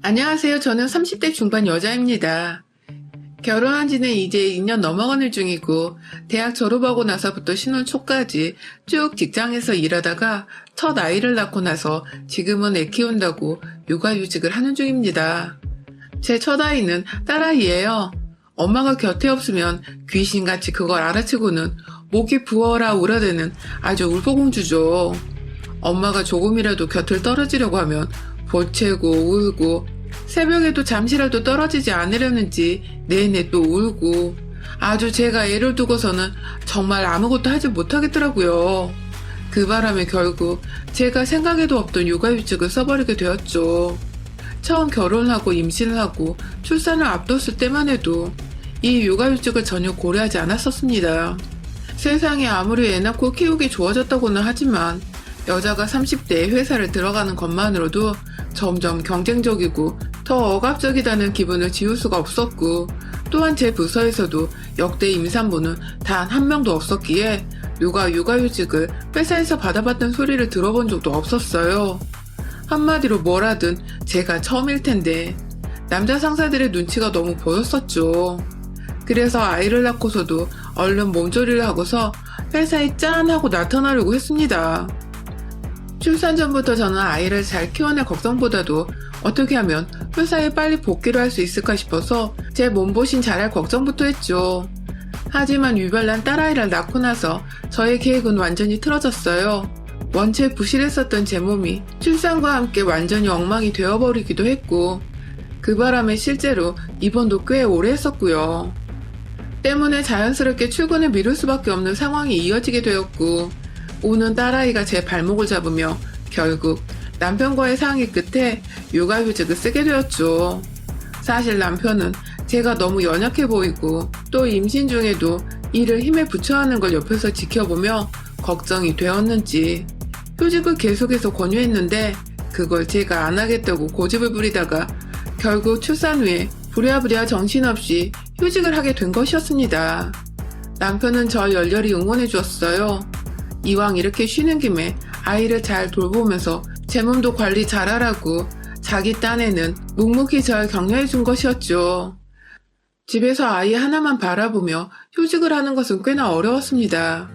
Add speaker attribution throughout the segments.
Speaker 1: 안녕하세요. 저는 30대 중반 여자입니다. 결혼한 지는 이제 2년 넘어가는 중이고, 대학 졸업하고 나서부터 신혼 초까지 쭉 직장에서 일하다가 첫 아이를 낳고 나서 지금은 애 키운다고 육아휴직을 하는 중입니다. 제 첫 아이는 딸아이예요. 엄마가 곁에 없으면 귀신같이 그걸 알아채고는 목이 부어라 울어대는 아주 울보공주죠. 엄마가 조금이라도 곁을 떨어지려고 하면 보채고 울고, 새벽에도 잠시라도 떨어지지 않으려는지 내내 또 울고, 아주 제가 애를 두고서는 정말 아무것도 하지 못하겠더라고요. 그 바람에 결국 제가 생각에도 없던 육아휴직을 써버리게 되었죠. 처음 결혼하고 임신을 하고 출산을 앞뒀을 때만 해도 이 육아휴직을 전혀 고려하지 않았었습니다. 세상에 아무리 애 낳고 키우기 좋아졌다고는 하지만 여자가 30대에 회사를 들어가는 것만으로도 점점 경쟁적이고 더 억압적이다는 기분을 지울 수가 없었고, 또한 제 부서에서도 역대 임산부는 단 한 명도 없었기에 누가 육아휴직을 회사에서 받아봤던 소리를 들어본 적도 없었어요. 한마디로 뭘 하든 제가 처음일 텐데 남자 상사들의 눈치가 너무 보였었죠. 그래서 아이를 낳고서도 얼른 몸조리를 하고서 회사에 짠 하고 나타나려고 했습니다. 출산 전부터 저는 아이를 잘 키워낼 걱정보다도 어떻게 하면 회사에 빨리 복귀를 할 수 있을까 싶어서 제 몸보신 잘할 걱정부터 했죠. 하지만 유별난 딸아이를 낳고 나서 저의 계획은 완전히 틀어졌어요. 원체 부실했었던 제 몸이 출산과 함께 완전히 엉망이 되어버리기도 했고, 그 바람에 실제로 입원도 꽤 오래 했었고요. 때문에 자연스럽게 출근을 미룰 수밖에 없는 상황이 이어지게 되었고, 우는 딸아이가 제 발목을 잡으며 결국 남편과의 상의 끝에 육아휴직을 쓰게 되었죠. 사실 남편은 제가 너무 연약해 보이고 또 임신 중에도 일을 힘에 부쳐 하는 걸 옆에서 지켜보며 걱정이 되었는지 휴직을 계속해서 권유했는데, 그걸 제가 안 하겠다고 고집을 부리다가 결국 출산 후에 부랴부랴 정신없이 휴직을 하게 된 것이었습니다. 남편은 절 열렬히 응원해 주었어요. 이왕 이렇게 쉬는 김에 아이를 잘 돌보면서 제 몸도 관리 잘하라고 자기 딴에는 묵묵히 절 격려해 준 것이었죠. 집에서 아이 하나만 바라보며 휴직을 하는 것은 꽤나 어려웠습니다.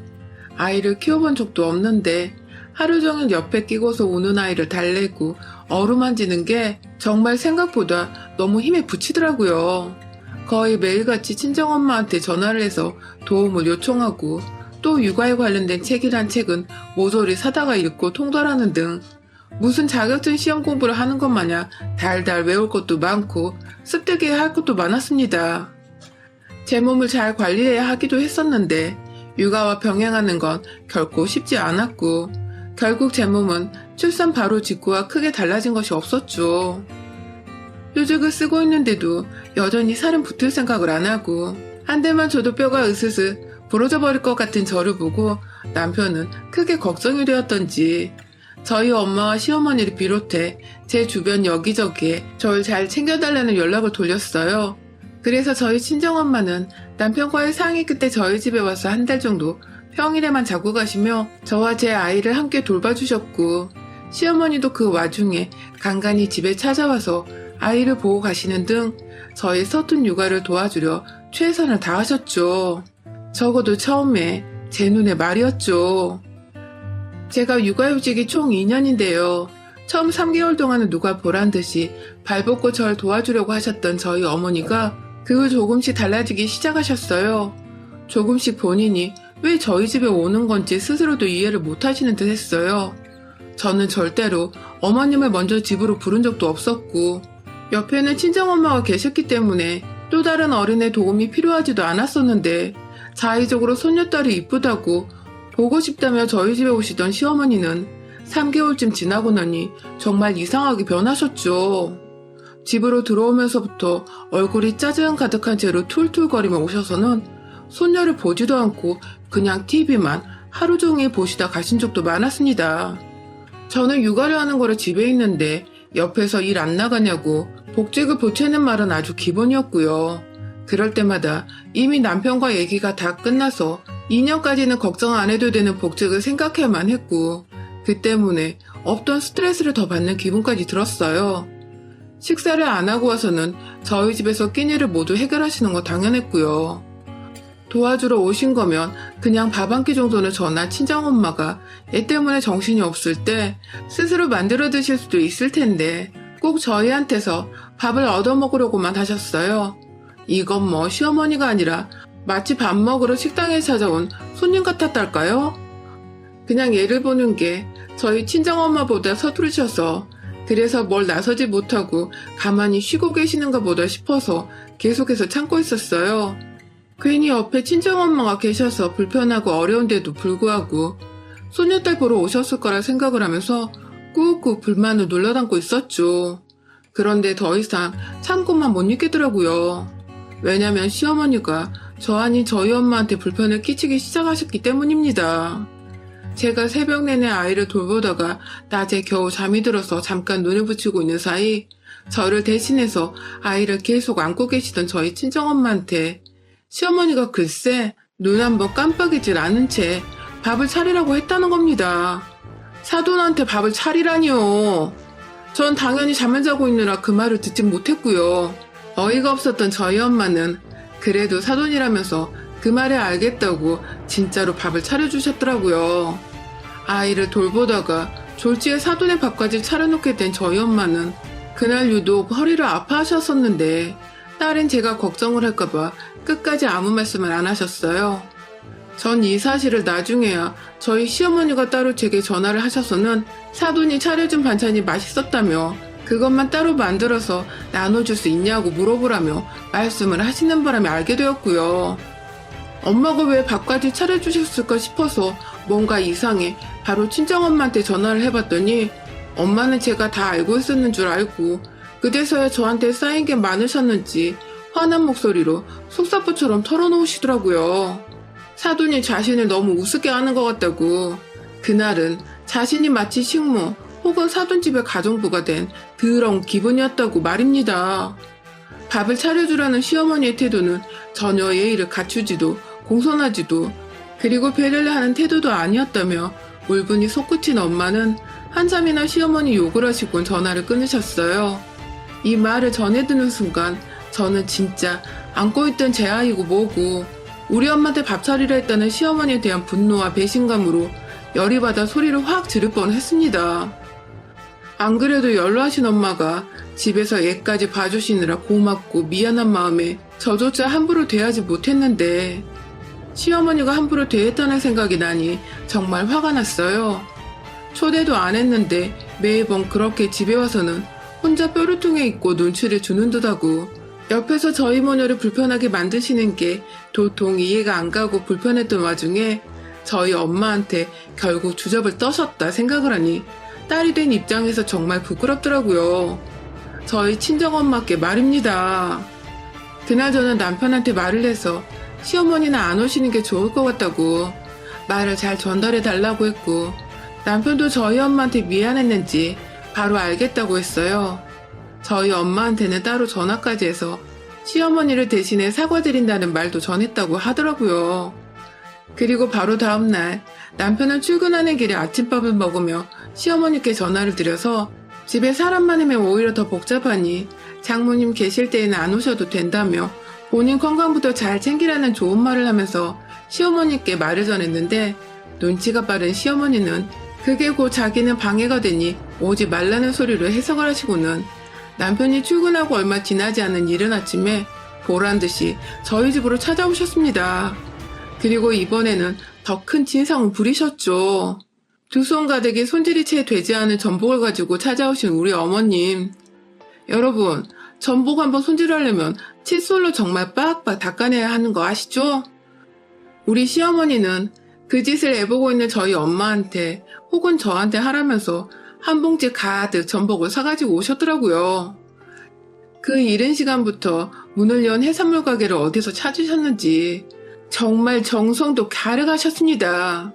Speaker 1: 아이를 키워본 적도 없는데 하루 종일 옆에 끼고서 우는 아이를 달래고 어루만지는 게 정말 생각보다 너무 힘에 부치더라고요. 거의 매일같이 친정엄마한테 전화를 해서 도움을 요청하고, 또 육아에 관련된 책이란 책은 모조리 사다가 읽고 통달하는 등 무슨 자격증 시험 공부를 하는 것 마냥 달달 외울 것도 많고 습득해야 할 것도 많았습니다. 제 몸을 잘 관리해야 하기도 했었는데 육아와 병행하는 건 결코 쉽지 않았고, 결국 제 몸은 출산 바로 직후와 크게 달라진 것이 없었죠. 휴직을 쓰고 있는데도 여전히 살은 붙을 생각을 안 하고, 한 대만 줘도 뼈가 으스스 부러져 버릴 것 같은 저를 보고 남편은 크게 걱정이 되었던지 저희 엄마와 시어머니를 비롯해 제 주변 여기저기에 저를 잘 챙겨달라는 연락을 돌렸어요. 그래서 저희 친정엄마는 남편과의 상의 끝에 저희 집에 와서 한 달 정도 평일에만 자고 가시며 저와 제 아이를 함께 돌봐주셨고, 시어머니도 그 와중에 간간히 집에 찾아와서 아이를 보고 가시는 등 저희 서툰 육아를 도와주려 최선을 다하셨죠. 적어도 처음에 제 눈에 말이었죠. 제가 육아휴직이 총 2년인데요. 처음 3개월 동안은 누가 보란 듯이 발벗고 절 도와주려고 하셨던 저희 어머니가 그 후 조금씩 달라지기 시작하셨어요. 조금씩 본인이 왜 저희 집에 오는 건지 스스로도 이해를 못하시는 듯 했어요. 저는 절대로 어머님을 먼저 집으로 부른 적도 없었고, 옆에는 친정엄마가 계셨기 때문에 또 다른 어른의 도움이 필요하지도 않았었는데, 자의적으로 손녀딸이 이쁘다고 보고 싶다며 저희 집에 오시던 시어머니는 3개월쯤 지나고 나니 정말 이상하게 변하셨죠. 집으로 들어오면서부터 얼굴이 짜증 가득한 채로 툴툴거리며 오셔서는 손녀를 보지도 않고 그냥 TV만 하루 종일 보시다 가신 적도 많았습니다. 저는 육아를 하는 거를 집에 있는데 옆에서 일 안 나가냐고 복직을 보채는 말은 아주 기본이었고요. 그럴 때마다 이미 남편과 얘기가 다 끝나서 2년까지는 걱정 안 해도 되는 복직을 생각해야만 했고, 그 때문에 없던 스트레스를 더 받는 기분까지 들었어요. 식사를 안 하고 와서는 저희 집에서 끼니를 모두 해결하시는 거 당연했고요. 도와주러 오신 거면 그냥 밥 한 끼 정도는 저나 친정엄마가 애 때문에 정신이 없을 때 스스로 만들어 드실 수도 있을 텐데 꼭 저희한테서 밥을 얻어먹으려고만 하셨어요. 이건 뭐 시어머니가 아니라 마치 밥 먹으러 식당에 찾아온 손님 같았달까요? 그냥 예를 보는 게 저희 친정엄마보다 서투르셔서 그래서 뭘 나서지 못하고 가만히 쉬고 계시는가 보다 싶어서 계속해서 참고 있었어요. 괜히 옆에 친정엄마가 계셔서 불편하고 어려운데도 불구하고 소녀딸 보러 오셨을 거라 생각을 하면서 꾹꾹 불만을 눌러담고 있었죠. 그런데 더 이상 참고만 못 있겠더라고요. 왜냐면 시어머니가 저 아닌 저희 엄마한테 불편을 끼치기 시작하셨기 때문입니다. 제가 새벽 내내 아이를 돌보다가 낮에 겨우 잠이 들어서 잠깐 눈을 붙이고 있는 사이 저를 대신해서 아이를 계속 안고 계시던 저희 친정엄마한테 시어머니가 글쎄 눈 한번 깜빡이질 않은 채 밥을 차리라고 했다는 겁니다. 사돈한테 밥을 차리라니요. 전 당연히 잠을 자고 있느라 그 말을 듣지 못했고요. 어이가 없었던 저희 엄마는 그래도 사돈이라면서 그 말에 알겠다고 진짜로 밥을 차려주셨더라고요. 아이를 돌보다가 졸지에 사돈의 밥까지 차려놓게 된 저희 엄마는 그날 유독 허리를 아파하셨었는데 딸은 제가 걱정을 할까봐 끝까지 아무 말씀을 안 하셨어요. 전 이 사실을 나중에야 저희 시어머니가 따로 제게 전화를 하셔서는 사돈이 차려준 반찬이 맛있었다며 그것만 따로 만들어서 나눠줄 수 있냐고 물어보라며 말씀을 하시는 바람에 알게 되었고요. 엄마가 왜 밥까지 차려주셨을까 싶어서 뭔가 이상해 바로 친정엄마한테 전화를 해봤더니 엄마는 제가 다 알고 있었는 줄 알고 그제서야 저한테 쌓인 게 많으셨는지 화난 목소리로 속사포처럼 털어놓으시더라고요. 사돈이 자신을 너무 우습게 하는 것 같다고. 그날은 자신이 마치 식모 혹은 사돈집의 가정부가 된 더러운 기분이었다고 말입니다. 밥을 차려주라는 시어머니의 태도는 전혀 예의를 갖추지도 공손하지도 그리고 배려를 하는 태도도 아니었다며 울분이 솟구친 엄마는 한참이나 시어머니 욕을 하시곤 전화를 끊으셨어요. 이 말을 전해 듣는 순간 저는 진짜 안고 있던 제 아이고 뭐고 우리 엄마한테 밥 차리라 했다는 시어머니에 대한 분노와 배신감으로 열이 받아 소리를 확 지를 뻔했습니다. 안 그래도 연로하신 엄마가 집에서 애까지 봐주시느라 고맙고 미안한 마음에 저조차 함부로 대하지 못했는데 시어머니가 함부로 대했다는 생각이 나니 정말 화가 났어요. 초대도 안 했는데 매번 그렇게 집에 와서는 혼자 뾰루퉁에 있고 눈치를 주는 듯하고 옆에서 저희 모녀를 불편하게 만드시는 게 도통 이해가 안 가고 불편했던 와중에 저희 엄마한테 결국 주접을 떠셨다 생각을 하니 딸이 된 입장에서 정말 부끄럽더라고요. 저희 친정엄마께 말입니다. 그날 저는 남편한테 말을 해서 시어머니는 안 오시는 게 좋을 것 같다고 말을 잘 전달해 달라고 했고 남편도 저희 엄마한테 미안했는지 바로 알겠다고 했어요. 저희 엄마한테는 따로 전화까지 해서 시어머니를 대신해 사과드린다는 말도 전했다고 하더라고요. 그리고 바로 다음날 남편은 출근하는 길에 아침밥을 먹으며 시어머니께 전화를 드려서 집에 사람 많으면 오히려 더 복잡하니 장모님 계실 때에는 안 오셔도 된다며 본인 건강부터 잘 챙기라는 좋은 말을 하면서 시어머니께 말을 전했는데 눈치가 빠른 시어머니는 그게 곧 자기는 방해가 되니 오지 말라는 소리로 해석을 하시고는 남편이 출근하고 얼마 지나지 않은 이른 아침에 보란듯이 저희 집으로 찾아오셨습니다. 그리고 이번에는 더 큰 진상을 부리셨죠. 두 손 가득히 손질이 채 되지 않은 전복을 가지고 찾아오신 우리 어머님. 여러분, 전복 한번 손질하려면 칫솔로 정말 빡빡 닦아내야 하는 거 아시죠? 우리 시어머니는 그 짓을 애보고 있는 저희 엄마한테 혹은 저한테 하라면서 한 봉지 가득 전복을 사가지고 오셨더라고요. 그 이른 시간부터 문을 연 해산물 가게를 어디서 찾으셨는지 정말 정성도 가득하셨습니다.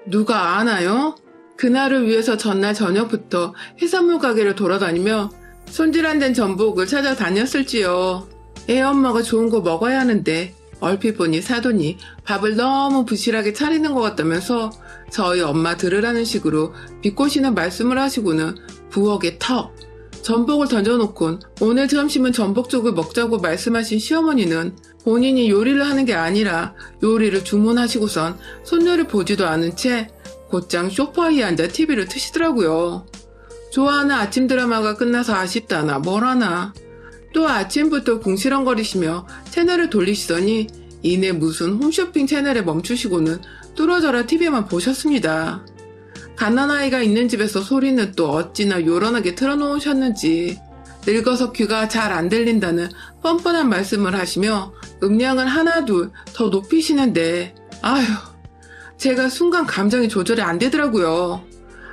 Speaker 1: 누가 아나요? 그날을 위해서 전날 저녁부터 해산물 가게를 돌아다니며 손질 안 된 전복을 찾아다녔을지요. 애 엄마가 좋은 거 먹어야 하는데 얼핏 보니 사돈이 밥을 너무 부실하게 차리는 것 같다면서 저희 엄마 들으라는 식으로 비꼬시는 말씀을 하시고는 부엌의 턱, 전복을 던져놓곤 오늘 점심은 전복죽을 먹자고 말씀하신 시어머니는 본인이 요리를 하는 게 아니라 요리를 주문하시고선 손녀를 보지도 않은 채 곧장 소파에 앉아 TV를 트시더라고요. 좋아하는 아침 드라마가 끝나서 아쉽다나 뭘하나. 또 아침부터 궁시렁거리시며 채널을 돌리시더니 이내 무슨 홈쇼핑 채널에 멈추시고는 뚫어져라 TV만 보셨습니다. 갓난아이가 있는 집에서 소리는 또 어찌나 요란하게 틀어놓으셨는지 늙어서 귀가 잘 안 들린다는 뻔뻔한 말씀을 하시며 음량을 하나 둘 더 높이시는데 아휴 제가 순간 감정이 조절이 안 되더라고요.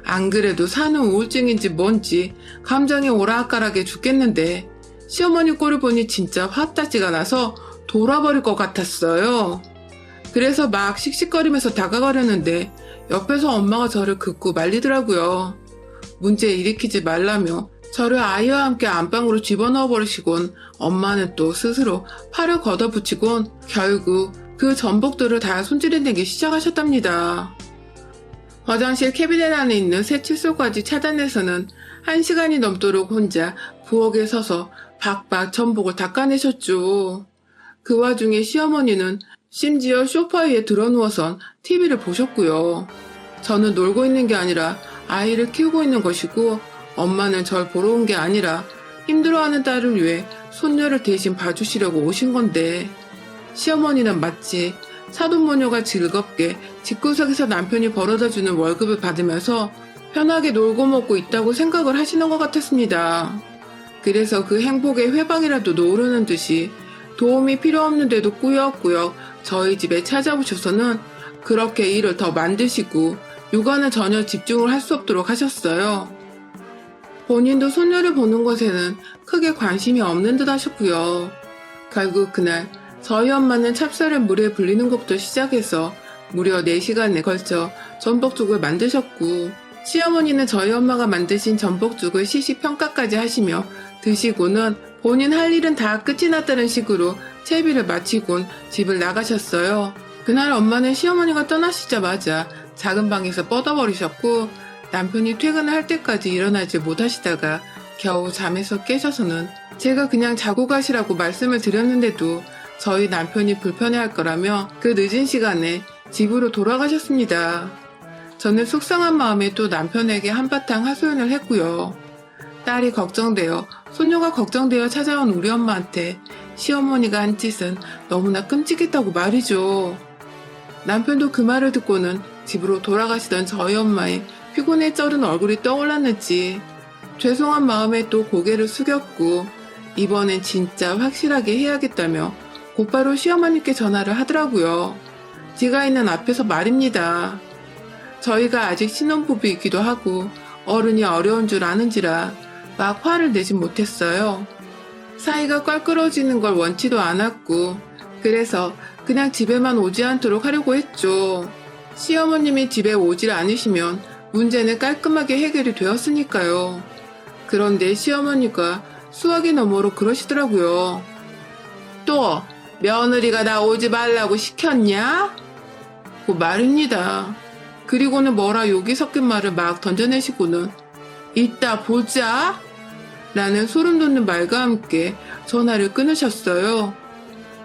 Speaker 1: 안 그래도 사는 우울증인지 뭔지 감정이 오락가락해 죽겠는데 시어머니 꼴을 보니 진짜 화따지가 나서 돌아버릴 것 같았어요. 그래서 막 씩씩거리면서 다가가려는데 옆에서 엄마가 저를 긋고 말리더라고요. 문제 일으키지 말라며 저를 아이와 함께 안방으로 집어넣어 버리시곤 엄마는 또 스스로 팔을 걷어붙이곤 결국 그 전복들을 다 손질해내기 시작하셨답니다. 화장실 캐비넷 안에 있는 새 칫솔까지 차단해서는 1시간이 넘도록 혼자 부엌에 서서 박박 전복을 닦아내셨죠. 그 와중에 시어머니는 심지어 소파에 들어누워선 TV를 보셨고요. 저는 놀고 있는 게 아니라 아이를 키우고 있는 것이고 엄마는 절 보러 온 게 아니라 힘들어하는 딸을 위해 손녀를 대신 봐주시려고 오신 건데 시어머니는 마치 사돈모녀가 즐겁게 집구석에서 남편이 벌어다주는 월급을 받으면서 편하게 놀고 먹고 있다고 생각을 하시는 것 같았습니다. 그래서 그 행복의 회방이라도 놓으려는 듯이 도움이 필요 없는데도 꾸역꾸역 저희 집에 찾아오셔서는 그렇게 일을 더 만드시고 육아는 전혀 집중을 할 수 없도록 하셨어요. 본인도 손녀를 보는 것에는 크게 관심이 없는 듯 하셨고요. 결국 그날 저희 엄마는 찹쌀을 물에 불리는 것부터 시작해서 무려 4시간에 걸쳐 전복죽을 만드셨고 시어머니는 저희 엄마가 만드신 전복죽을 시시평가까지 하시며 드시고는 본인 할 일은 다 끝이 났다는 식으로 채비를 마치곤 집을 나가셨어요. 그날 엄마는 시어머니가 떠나시자마자 작은 방에서 뻗어버리셨고 남편이 퇴근을 할 때까지 일어나지 못하시다가 겨우 잠에서 깨셔서는 제가 그냥 자고 가시라고 말씀을 드렸는데도 저희 남편이 불편해할 거라며 그 늦은 시간에 집으로 돌아가셨습니다. 저는 속상한 마음에 또 남편에게 한바탕 하소연을 했고요. 딸이 걱정되어 손녀가 걱정되어 찾아온 우리 엄마한테 시어머니가 한 짓은 너무나 끔찍했다고 말이죠. 남편도 그 말을 듣고는 집으로 돌아가시던 저희 엄마의 피곤에 쩔은 얼굴이 떠올랐는지 죄송한 마음에 또 고개를 숙였고 이번엔 진짜 확실하게 해야겠다며 곧바로 시어머니께 전화를 하더라고요. 제가 있는 앞에서 말입니다. 저희가 아직 신혼부부이기도 하고 어른이 어려운 줄 아는지라 막 화를 내진 못했어요. 사이가 껄끄러지는 걸 원치도 않았고 그래서 그냥 집에만 오지 않도록 하려고 했죠. 시어머님이 집에 오질 않으시면 문제는 깔끔하게 해결이 되었으니까요. 그런데 시어머니가 수화기 너머로 그러시더라고요. 또 며느리가 나 오지 말라고 시켰냐? 고 말입니다. 그리고는 뭐라 욕이 섞인 말을 막 던져내시고는 이따 보자 라는 소름 돋는 말과 함께 전화를 끊으셨어요.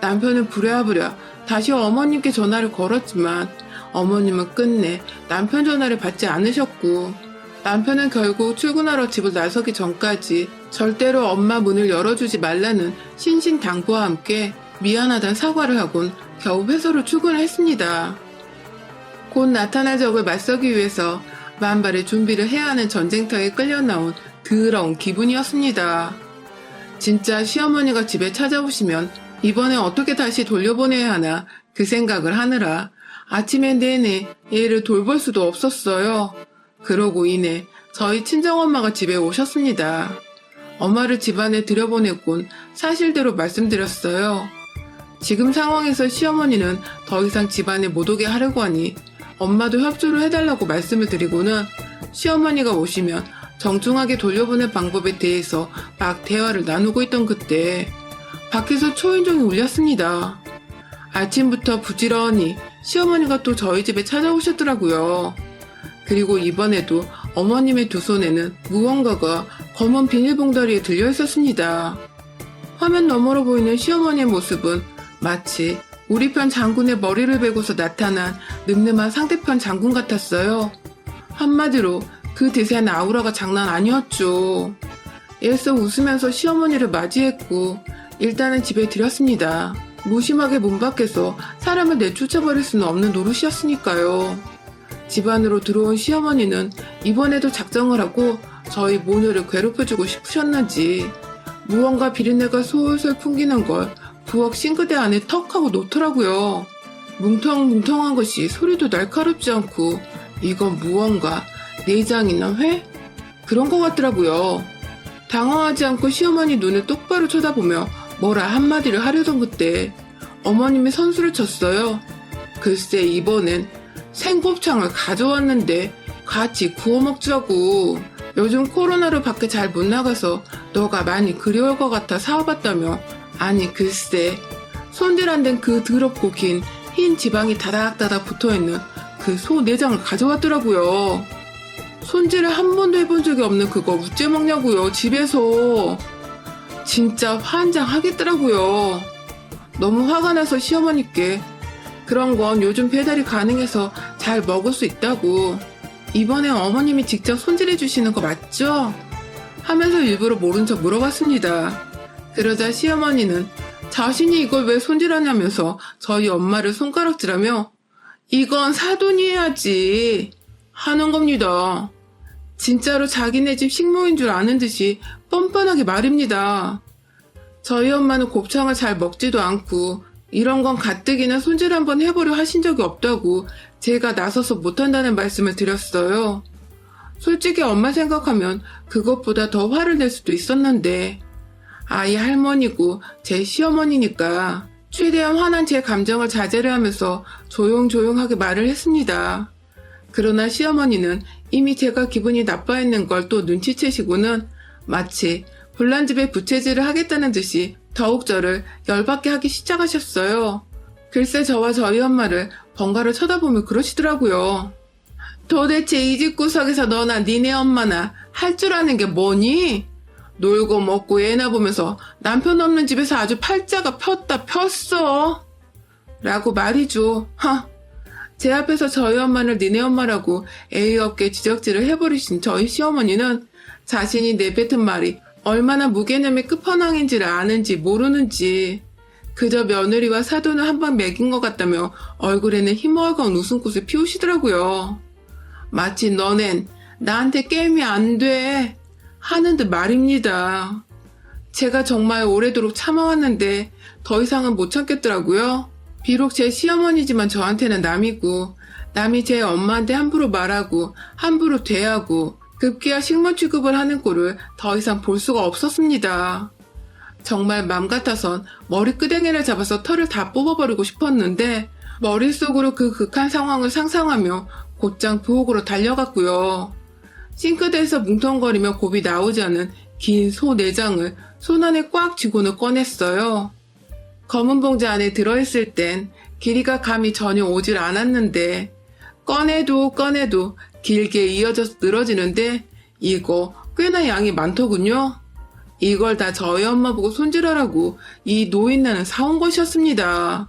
Speaker 1: 남편은 부랴부랴 다시 어머님께 전화를 걸었지만 어머님은 끝내 남편 전화를 받지 않으셨고 남편은 결국 출근하러 집을 나서기 전까지 절대로 엄마 문을 열어주지 말라는 신신당부와 함께 미안하다는 사과를 하곤 겨우 회사로 출근을 했습니다. 곧 나타날 적을 맞서기 위해서 만발의 준비를 해야 하는 전쟁터에 끌려 나온 더러운 기분이었습니다. 진짜 시어머니가 집에 찾아오시면 이번에 어떻게 다시 돌려보내야 하나 그 생각을 하느라 아침에 내내 얘를 돌볼 수도 없었어요. 그러고 이내 저희 친정엄마가 집에 오셨습니다. 엄마를 집안에 들여보내곤 사실대로 말씀드렸어요. 지금 상황에서 시어머니는 더 이상 집안에 못 오게 하려고 하니 엄마도 협조를 해달라고 말씀을 드리고는 시어머니가 오시면 정중하게 돌려보낼 방법에 대해서 막 대화를 나누고 있던 그때 밖에서 초인종이 울렸습니다. 아침부터 부지런히 시어머니가 또 저희 집에 찾아오셨더라고요. 그리고 이번에도 어머님의 두 손에는 무언가가 검은 비닐봉다리에 들려 있었습니다. 화면 너머로 보이는 시어머니의 모습은 마치 우리 편 장군의 머리를 베고서 나타난 늠름한 상대편 장군 같았어요. 한마디로 그 대세한 아우라가 장난 아니었죠. 애써 웃으면서 시어머니를 맞이했고 일단은 집에 들였습니다. 무심하게 문 밖에서 사람을 내쫓아버릴 수는 없는 노릇이었으니까요. 집 안으로 들어온 시어머니는 이번에도 작정을 하고 저희 모녀를 괴롭혀주고 싶으셨는지 무언가 비린내가 솔솔 풍기는 걸 부엌 싱크대 안에 턱 하고 놓더라고요. 뭉텅뭉텅한 것이 소리도 날카롭지 않고 이건 무언가 내장이나 회? 그런 것 같더라고요. 당황하지 않고 시어머니 눈을 똑바로 쳐다보며 뭐라 한마디를 하려던 그때 어머님이 선수를 쳤어요. 글쎄 이번엔 생곱창을 가져왔는데 같이 구워 먹자고. 요즘 코로나로 밖에 잘 못 나가서 너가 많이 그리울 것 같아 사와봤다며. 아니 글쎄 손질 안 된 그 더럽고 긴 흰 지방이 다닥다닥 붙어있는 그 소 내장을 가져왔더라고요. 손질을 한 번도 해본 적이 없는 그거 어째 먹냐고요 집에서. 진짜 환장하겠더라고요. 너무 화가 나서 시어머니께 그런 건 요즘 배달이 가능해서 잘 먹을 수 있다고. 이번에 어머님이 직접 손질해 주시는 거 맞죠? 하면서 일부러 모른 척 물어봤습니다. 그러자 시어머니는 자신이 이걸 왜 손질하냐면서 저희 엄마를 손가락질하며 이건 사돈이 해야지 하는 겁니다. 진짜로 자기네 집 식모인 줄 아는 듯이 뻔뻔하게 말입니다. 저희 엄마는 곱창을 잘 먹지도 않고 이런 건 가뜩이나 손질 한번 해보려 하신 적이 없다고 제가 나서서 못한다는 말씀을 드렸어요. 솔직히 엄마 생각하면 그것보다 더 화를 낼 수도 있었는데 아이 할머니고 제 시어머니니까 최대한 화난 제 감정을 자제를 하면서 조용조용하게 말을 했습니다. 그러나 시어머니는 이미 제가 기분이 나빠했는 걸 또 눈치채시고는 마치 불난집에 부채질을 하겠다는 듯이 더욱 저를 열받게 하기 시작하셨어요. 글쎄 저와 저희 엄마를 번갈아 쳐다보며 그러시더라고요. 도대체 이 집 구석에서 너나 니네 엄마나 할 줄 아는 게 뭐니? 놀고 먹고 애나 보면서 남편 없는 집에서 아주 팔자가 폈다 폈어. 라고 말이죠. 제 앞에서 저희 엄마를 니네 엄마라고 예의 없게 지적질을 해버리신 저희 시어머니는 자신이 내뱉은 말이 얼마나 무개념의 끝판왕인지를 아는지 모르는지 그저 며느리와 사돈을 한 방 먹인 것 같다며 얼굴에는 희멀건 웃음꽃을 피우시더라고요. 마치 너넨 나한테 게임이 안 돼 하는 듯 말입니다. 제가 정말 오래도록 참아왔는데 더 이상은 못 참겠더라고요. 비록 제 시어머니지만 저한테는 남이고 남이 제 엄마한테 함부로 말하고 함부로 대하고 급기야 식모 취급을 하는 꼴을 더 이상 볼 수가 없었습니다. 정말 맘 같아선 머리끄댕이를 잡아서 털을 다 뽑아버리고 싶었는데 머릿속으로 그 극한 상황을 상상하며 곧장 부엌으로 달려갔고요. 싱크대에서 뭉텅거리며 곱이 나오지 않은 긴 소 내장을 손안에 꽉 쥐고는 꺼냈어요. 검은 봉지 안에 들어있을 땐 길이가 감이 전혀 오질 않았는데 꺼내도 길게 이어져서 늘어지는데 이거 꽤나 양이 많더군요. 이걸 다 저희 엄마 보고 손질하라고 이 노인네는 사온 것이었습니다.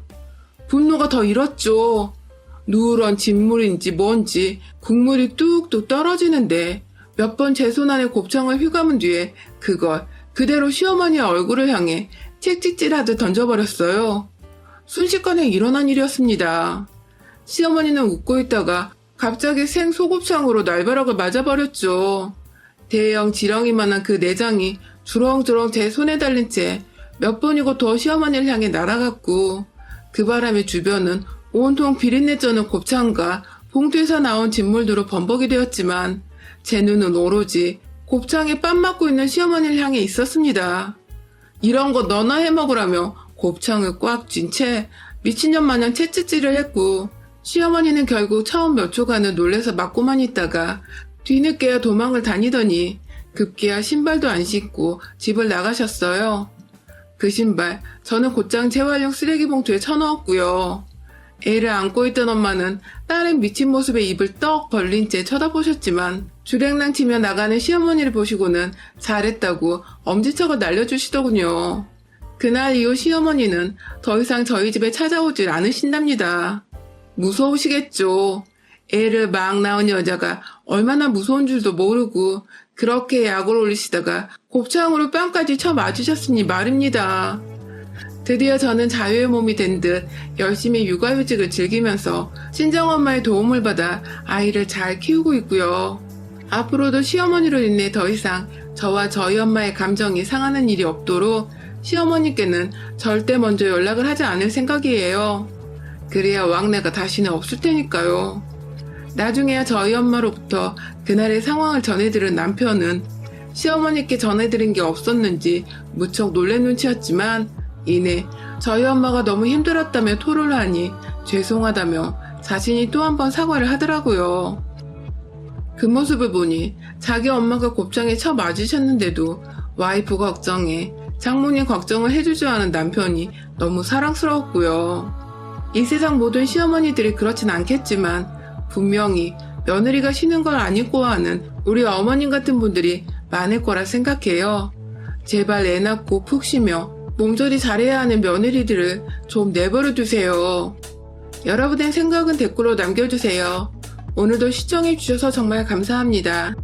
Speaker 1: 분노가 더 일었죠. 누런 진물인지 뭔지 국물이 뚝뚝 떨어지는데 몇 번 제 손 안에 곱창을 휘감은 뒤에 그걸 그대로 시어머니의 얼굴을 향해 책찍질하듯 던져버렸어요. 순식간에 일어난 일이었습니다. 시어머니는 웃고 있다가 갑자기 생 소곱창으로 날벼락을 맞아버렸죠. 대형 지렁이만한 그 내장이 주렁주렁 제 손에 달린 채 몇 번이고 더 시어머니를 향해 날아갔고 그 바람에 주변은 온통 비린내 쩌는 곱창과 봉투에서 나온 진물들로 범벅이 되었지만 제 눈은 오로지 곱창에 빤 맞고 있는 시어머니를 향해 있었습니다. 이런 거 너나 해먹으라며 곱창을 꽉 쥔 채 미친년 마냥 채찍질을 했고 시어머니는 결국 처음 몇 초간은 놀래서 맞고만 있다가 뒤늦게야 도망을 다니더니 급기야 신발도 안 신고 집을 나가셨어요. 그 신발 저는 곧장 재활용 쓰레기 봉투에 쳐넣었고요. 애를 안고 있던 엄마는 딸의 미친 모습에 입을 떡 벌린 채 쳐다보셨지만 주랭랑 치며 나가는 시어머니를 보시고는 잘했다고 엄지척을 날려주시더군요. 그날 이후 시어머니는 더 이상 저희 집에 찾아오질 않으신답니다. 무서우시겠죠. 애를 막 낳은 여자가 얼마나 무서운 줄도 모르고 그렇게 약을 올리시다가 곱창으로 뺨까지 쳐 맞으셨으니 말입니다. 드디어 저는 자유의 몸이 된 듯 열심히 육아휴직을 즐기면서 친정엄마의 도움을 받아 아이를 잘 키우고 있고요. 앞으로도 시어머니로 인해 더 이상 저와 저희 엄마의 감정이 상하는 일이 없도록 시어머니께는 절대 먼저 연락을 하지 않을 생각이에요. 그래야 왕래가 다시는 없을 테니까요. 나중에야 저희 엄마로부터 그날의 상황을 전해들은 남편은 시어머니께 전해드린 게 없었는지 무척 놀란 눈치였지만 이내 저희 엄마가 너무 힘들었다며 토로를 하니 죄송하다며 자신이 또 한 번 사과를 하더라고요. 그 모습을 보니 자기 엄마가 곱창에 쳐 맞으셨는데도 와이프 걱정에 장모님 걱정을 해주지 않은 남편이 너무 사랑스러웠고요. 이 세상 모든 시어머니들이 그렇진 않겠지만 분명히 며느리가 쉬는 걸 안 잊고 하는 우리 어머님 같은 분들이 많을 거라 생각해요. 제발 애 낳고 푹 쉬며 몸조리 잘해야 하는 며느리들을 좀 내버려 두세요. 여러분의 생각은 댓글로 남겨주세요. 오늘도 시청해주셔서 정말 감사합니다.